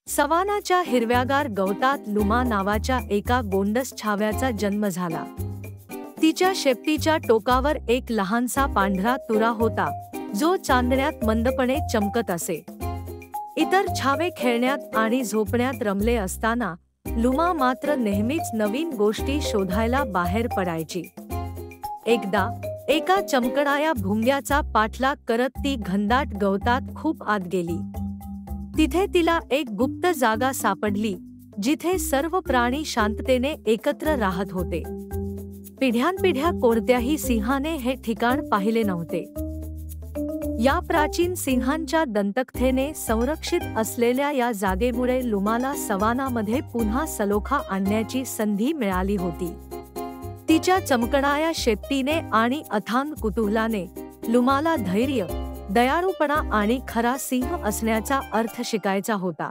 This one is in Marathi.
सवानाच्या हिरव्यागार गवतात लुमा नावाच्या एका गोंडस छाव्याचा जन्म झाला। तिच्या शेपटीच्या टोकावर एक लहानसा पांढरा तुरा होता, जो चांदण्यात मंदपणे चमकत असे। इतर छावे खेळण्यात आणि झोपण्यात रमले असताना लुमा मात्र नेहमीच नवीन गोष्टी शोधायला बाहेर पडायची। एकदा एका चमकणाऱ्या भुंग्याचा पाठलाग करत ती घनदाट गवतात खूप आत गेली। तिथे तिला एक गुप्त जागा सापडली, जिथे सर्व प्राणी शांततेने एकत्र राहत होते। पिढ्यानपिढ्या कोणत्याही सिंहाने हे ठिकाण पाहिले नव्हते। या प्राचीन सिंहांच्या दंतकथेने संरक्षित असलेल्या या जागेमुळे लुमाला सवानामध्ये पुन्हा सलोखा आणण्याची संधी मिळाली होती। तिच्या चमकणाऱ्या शेपटीने आणि अथांग कुतूहलाने लुमाला धैर्य, दयाळूपणा आणि खरा सिंह असण्याचा अर्थ शिकायचा होता।